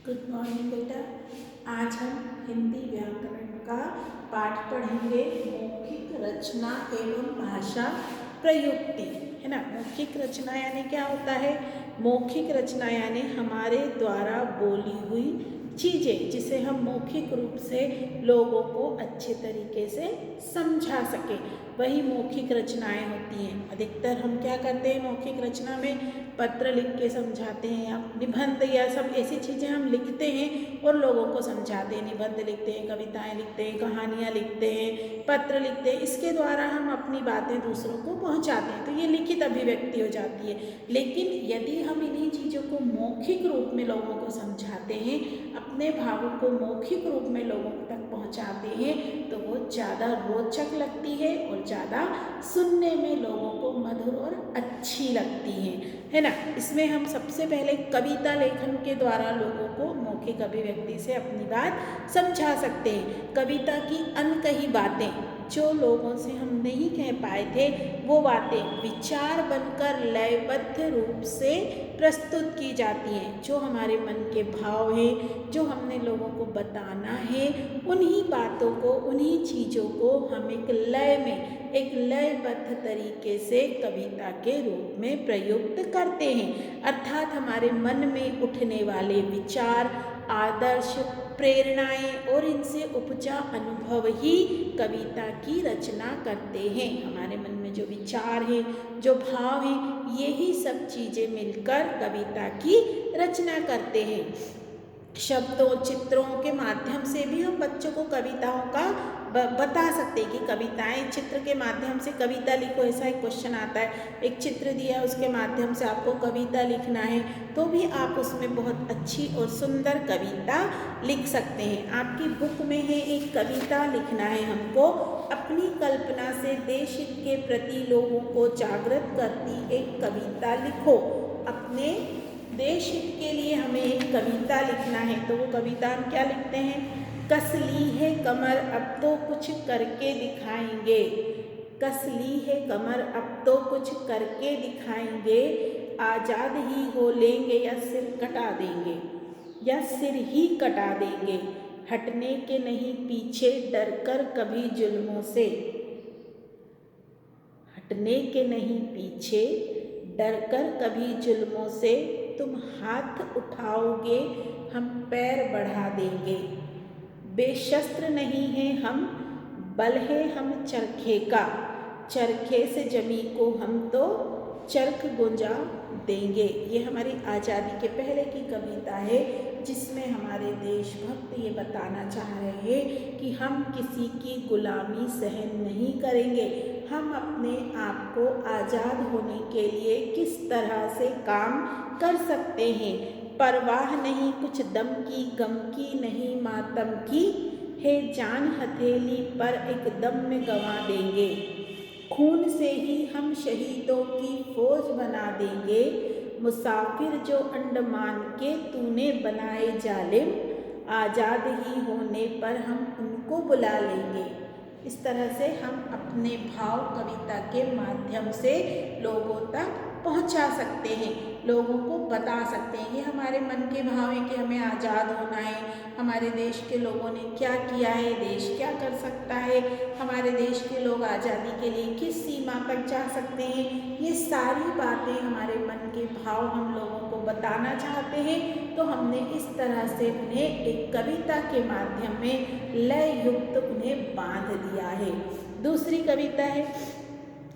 Good morning बेटा। आज हम हिंदी व्याकरण का पाठ पढ़ेंगे। मौखिक रचना एवं भाषा प्रयुक्ति, है ना। मौखिक रचना यानी क्या होता है? मौखिक रचना यानी हमारे द्वारा बोली हुई चीज़ें जिसे हम मौखिक रूप से लोगों को अच्छे तरीके से समझा सके, वही मौखिक रचनाएं होती हैं। अधिकतर हम क्या करते हैं मौखिक रचना में? पत्र लिख के समझाते हैं या निबंध या सब ऐसी चीज़ें हम लिखते हैं और लोगों को समझाते हैं। निबंध लिखते हैं, कविताएं लिखते हैं, कहानियाँ लिखते हैं, पत्र लिखते हैं। इसके द्वारा हम अपनी बातें दूसरों को पहुंचाते हैं, तो ये लिखित अभिव्यक्ति हो जाती है। लेकिन यदि हम इन्हीं चीज़ों को मौखिक रूप में लोगों को समझाते हैं, अपने भावों को मौखिक रूप में लोगों तक पहुंचाते हैं, तो वो ज़्यादा रोचक लगती है और ज़्यादा सुनने में लोगों को मधुर और अच्छी लगती है ना। इसमें हम सबसे पहले कविता लेखन के द्वारा लोगों को मौखिक अभिव्यक्ति से अपनी बात समझा सकते हैं। कविता की अनकही बातें जो लोगों से हम नहीं कह पाए थे, वो बातें विचार बनकर लयबद्ध रूप से प्रस्तुत की जाती हैं। जो हमारे मन के भाव हैं, जो हमने लोगों को बताना है, उन्हीं बातों को, उन्हीं चीज़ों को हम एक लय में, एक लयबद्ध तरीके से कविता के रूप में प्रयुक्त करते हैं। अर्थात हमारे मन में उठने वाले विचार, आदर्श, प्रेरणाएं और इनसे उपजा अनुभव ही कविता की रचना करते हैं। हमारे मन में जो विचार है, जो भाव है, यही सब चीज़ें मिलकर कविता की रचना करते हैं। शब्दों, चित्रों के माध्यम से भी हम बच्चों को कविताओं का बता सकते हैं कि कविताएं, चित्र के माध्यम से कविता लिखो। ऐसा एक क्वेश्चन आता है, एक चित्र दिया, उसके माध्यम से आपको कविता लिखना है, तो भी आप उसमें बहुत अच्छी और सुंदर कविता लिख सकते हैं। आपकी बुक में है एक कविता लिखना है हमको, अपनी कल्पना से देश हित के प्रति लोगों को जागृत करती एक कविता लिखो। अपने देश हित के लिए हमें एक कविता लिखना है, तो वो कविता हम क्या लिखते हैं? कस ली है कमर अब तो कुछ करके दिखाएंगे। कस ली है कमर अब तो कुछ करके दिखाएंगे। आज़ाद ही हो लेंगे या सिर कटा देंगे, या सिर ही कटा देंगे। हटने के नहीं पीछे डर कर कभी जुल्मों से। हटने के नहीं पीछे डर कर कभी जुल्मों से। तुम हाथ उठाओगे हम पैर बढ़ा देंगे। बेशस्त्र नहीं है हम, बल है हम चरखे का। चरखे से जमी को हम तो चरख गुंजा देंगे। ये हमारी आज़ादी के पहले की कविता है, जिसमें हमारे देशभक्त ये बताना चाह रहे हैं कि हम किसी की गुलामी सहन नहीं करेंगे। हम अपने आप को आज़ाद होने के लिए किस तरह से काम कर सकते हैं। परवाह नहीं कुछ दम की, गम की नहीं मातम की। है जान हथेली पर एक दम में गंवा देंगे। खून से ही हम शहीदों की फौज बना देंगे। मुसाफिर जो अंडमान के तूने बनाए जालिम। आज़ाद ही होने पर हम उनको बुला लेंगे। इस तरह से हम अपने भाव कविता के माध्यम से लोगों तक पहुंचा सकते हैं, लोगों को बता सकते हैं। ये हमारे मन के भाव हैं कि हमें आज़ाद होना है, हमारे देश के लोगों ने क्या किया है, देश क्या कर सकता है, हमारे देश के लोग आज़ादी के लिए किस सीमा तक जा सकते हैं। ये सारी बातें, हमारे मन के भाव हम लोगों को बताना चाहते हैं, तो हमने इस तरह से उन्हें एक कविता के माध्यम में लय युक्त उन्हें बांध दिया है। दूसरी कविता है,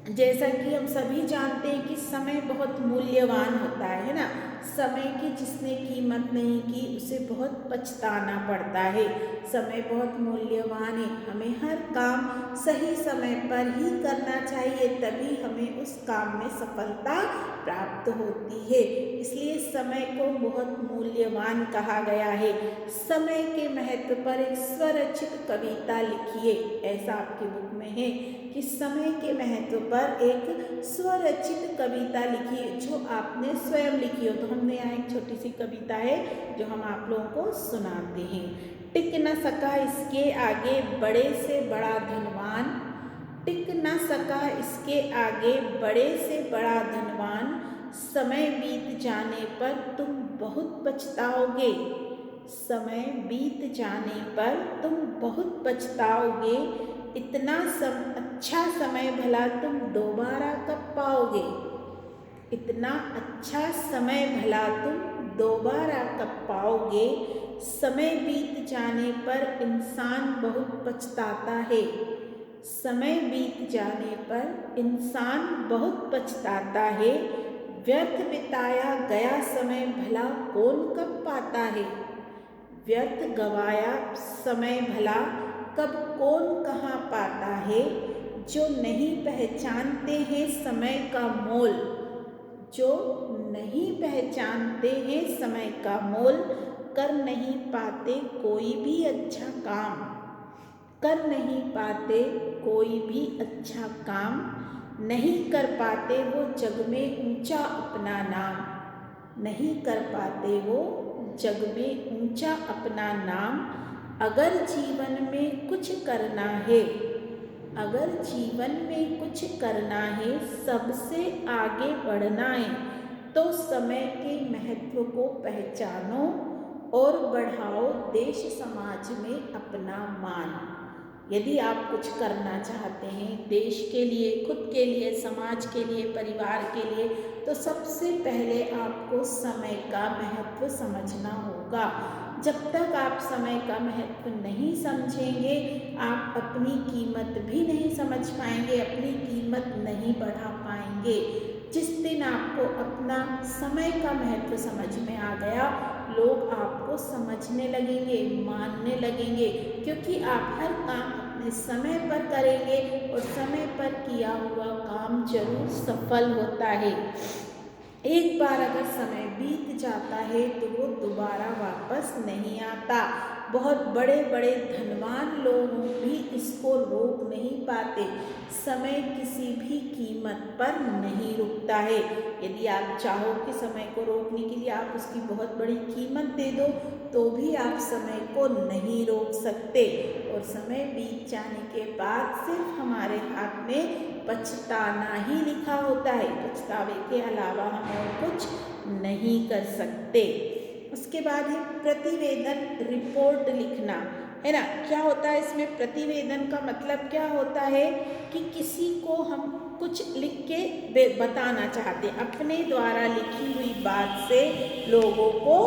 जैसा कि हम सभी जानते हैं कि समय बहुत मूल्यवान होता है ना। समय की जिसने कीमत नहीं की उसे बहुत पछताना पड़ता है। समय बहुत मूल्यवान है, हमें हर काम सही समय पर ही करना चाहिए, तभी हमें उस काम में सफलता प्राप्त होती है। इसलिए समय को बहुत मूल्यवान कहा गया है। समय के महत्व पर एक स्वरचित कविता लिखिए, ऐसा आपकी बुक में है कि समय के महत्व पर एक स्वरचित कविता लिखिए जो आपने स्वयं लिखी हो। तो हमने यहाँ एक छोटी सी कविता है जो हम आप लोगों को सुनाते हैं। टिक न सका इसके आगे बड़े से बड़ा धनवान। टिक न सका इसके आगे बड़े से बड़ा धनवान। समय बीत जाने पर तुम बहुत पछताओगे। समय बीत जाने पर तुम बहुत पछताओगे, इतना अच्छा समय भला तुम दोबारा कब पाओगे। इतना अच्छा समय भला तुम दोबारा कब पाओगे। समय बीत जाने पर इंसान बहुत पछताता है। समय बीत जाने पर इंसान बहुत पछताता है। व्यर्थ बिताया गया समय भला कौन कब पाता है। व्यर्थ गवाया समय भला कब कौन कहाँ पाता है। जो नहीं पहचानते हैं समय का मोल, जो नहीं पहचानते हैं समय का मोल, कर नहीं पाते कोई भी अच्छा काम। कर नहीं पाते कोई भी अच्छा काम, नहीं कर पाते वो जग में ऊंचा अपना नाम। नहीं कर पाते वो जग में ऊंचा अपना नाम। अगर जीवन में कुछ करना है, अगर जीवन में कुछ करना है, सबसे आगे बढ़ना है, तो समय के महत्व को पहचानो और बढ़ाओ देश समाज में अपना मान। यदि आप कुछ करना चाहते हैं देश के लिए, खुद के लिए, समाज के लिए, परिवार के लिए, तो सबसे पहले आपको समय का महत्व समझना होगा। जब तक आप समय का महत्व नहीं समझेंगे, आप अपनी कीमत भी नहीं समझ पाएंगे, अपनी कीमत नहीं बढ़ा पाएंगे। जिस दिन आपको अपना समय का महत्व समझ में आ गया, लोग आपको समझने लगेंगे, मानने लगेंगे, क्योंकि आप हर काम अपने समय पर करेंगे और समय पर किया हुआ काम जरूर सफल होता है। एक बार अगर समय बीत जाता है तो वो दोबारा वापस नहीं आता। बहुत बड़े बड़े धनवान लोग भी इसको रोक नहीं पाते। समय किसी भी कीमत पर नहीं रुकता है। यदि आप चाहो कि समय को रोकने के लिए आप उसकी बहुत बड़ी कीमत दे दो, तो भी आप समय को नहीं रोक सकते। और समय बीत जाने के बाद सिर्फ हमारे हाथ में पछताना ही लिखा होता है। पछतावे के अलावा हम और कुछ नहीं कर सकते। उसके बाद है प्रतिवेदन, रिपोर्ट लिखना, है ना। क्या होता है इसमें प्रतिवेदन का मतलब क्या होता है कि किसी को हम कुछ लिख के बताना चाहते हैं, अपने द्वारा लिखी हुई बात से लोगों को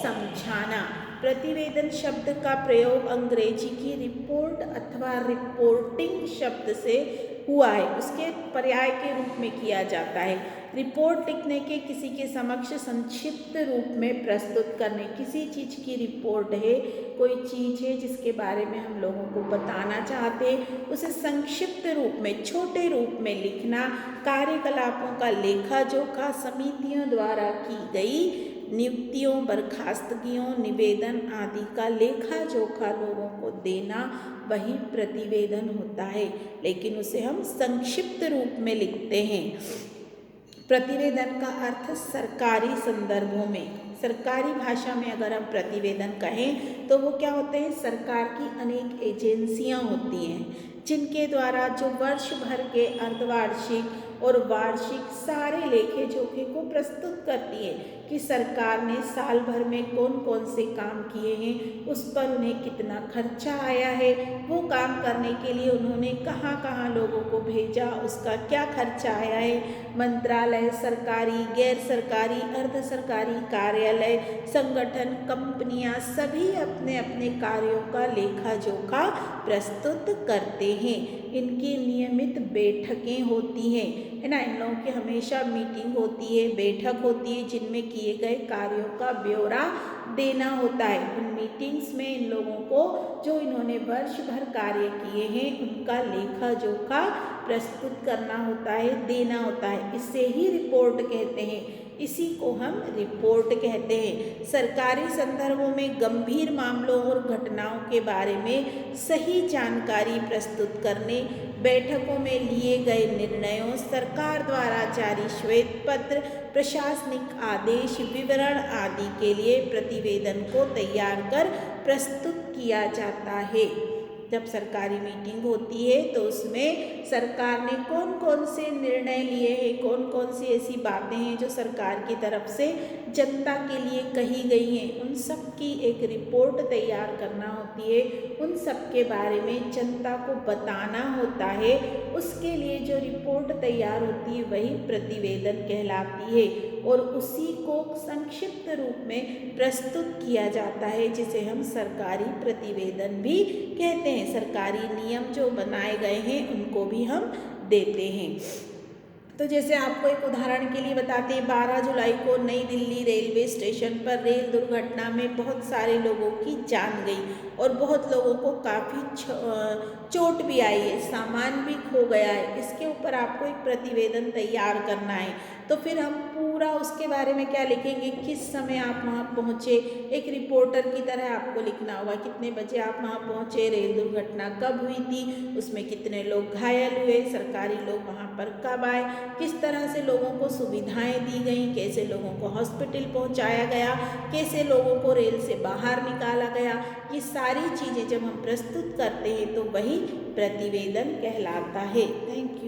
समझाना। प्रतिवेदन शब्द का प्रयोग अंग्रेजी की रिपोर्ट अथवा रिपोर्टिंग शब्द से हुआ है, उसके पर्याय के रूप में किया जाता है। रिपोर्ट लिखने के किसी के समक्ष संक्षिप्त रूप में प्रस्तुत करने, किसी चीज़ की रिपोर्ट है, कोई चीज़ है जिसके बारे में हम लोगों को बताना चाहते हैं, उसे संक्षिप्त रूप में, छोटे रूप में लिखना। कार्यकलापों का लेखा जोखा, समितियों द्वारा की गई नियुक्तियों, बर्खास्तगियों, निवेदन आदि का लेखा जोखा लोगों को देना, वही प्रतिवेदन होता है, लेकिन उसे हम संक्षिप्त रूप में लिखते हैं। प्रतिवेदन का अर्थ सरकारी संदर्भों में, सरकारी भाषा में अगर हम प्रतिवेदन कहें तो वो क्या होते हैं, सरकार की अनेक एजेंसियां होती हैं जिनके द्वारा जो वर्ष भर के अर्धवार्षिक और वार्षिक सारे लेखे जोखे को प्रस्तुत करती है कि सरकार ने साल भर में कौन कौन से काम किए हैं, उस पर उन्हें कितना खर्चा आया है, वो काम करने के लिए उन्होंने कहाँ कहाँ लोगों को भेजा, उसका क्या खर्चा आया है। मंत्रालय, सरकारी, गैर सरकारी, अर्ध सरकारी कार्यालय, संगठन, कंपनियां सभी अपने अपने कार्यों का लेखा जोखा प्रस्तुत करते हैं। इनकी नियमित बैठकें होती हैं, है ना। इन लोगों की हमेशा मीटिंग होती है, बैठक होती है, जिनमें किए गए कार्यों का ब्यौरा देना होता है। उन मीटिंग्स में इन लोगों को जो इन्होंने वर्ष भर कार्य किए हैं उनका लेखा जोखा प्रस्तुत करना होता है, देना होता है। इसे ही रिपोर्ट कहते हैं, इसी को हम रिपोर्ट कहते हैं। सरकारी संदर्भों में गंभीर मामलों और घटनाओं के बारे में सही जानकारी प्रस्तुत करने, बैठकों में लिए गए निर्णयों, सरकार द्वारा जारी श्वेत पत्र, प्रशासनिक आदेश, विवरण आदि के लिए प्रतिवेदन को तैयार कर प्रस्तुत किया जाता है। जब सरकारी मीटिंग होती है तो उसमें सरकार ने कौन कौन से निर्णय लिए हैं, कौन कौन सी ऐसी बातें हैं जो सरकार की तरफ से जनता के लिए कही गई हैं, उन सब की एक रिपोर्ट तैयार करना होती है, उन सब के बारे में जनता को बताना होता है। उसके लिए जो रिपोर्ट तैयार होती है वही प्रतिवेदन कहलाती है और उसी को संक्षिप्त रूप में प्रस्तुत किया जाता है, जिसे हम सरकारी प्रतिवेदन भी कहते हैं। सरकारी नियम जो बनाए गए हैं उनको भी हम देते हैं। तो जैसे आपको एक उदाहरण के लिए बताते हैं, 12 जुलाई को नई दिल्ली रेलवे स्टेशन पर रेल दुर्घटना में बहुत सारे लोगों की जान गई और बहुत लोगों को काफ़ी चोट भी आई है, सामान भी खो गया है। इसके ऊपर आपको एक प्रतिवेदन तैयार करना है। तो फिर हम पूरा उसके बारे में क्या लिखेंगे, किस समय आप वहाँ पहुँचे, एक रिपोर्टर की तरह आपको लिखना होगा। कितने बजे आप वहाँ पहुँचे, रेल दुर्घटना कब हुई थी, उसमें कितने लोग घायल हुए, सरकारी लोग वहाँ पर कब आए, किस तरह से लोगों को सुविधाएं दी गई, कैसे लोगों को हॉस्पिटल पहुँचाया गया, कैसे लोगों को रेल से बाहर निकाला गया। ये सारी चीज़ें जब हम प्रस्तुत करते हैं तो वही प्रतिवेदन कहलाता है। Thank you.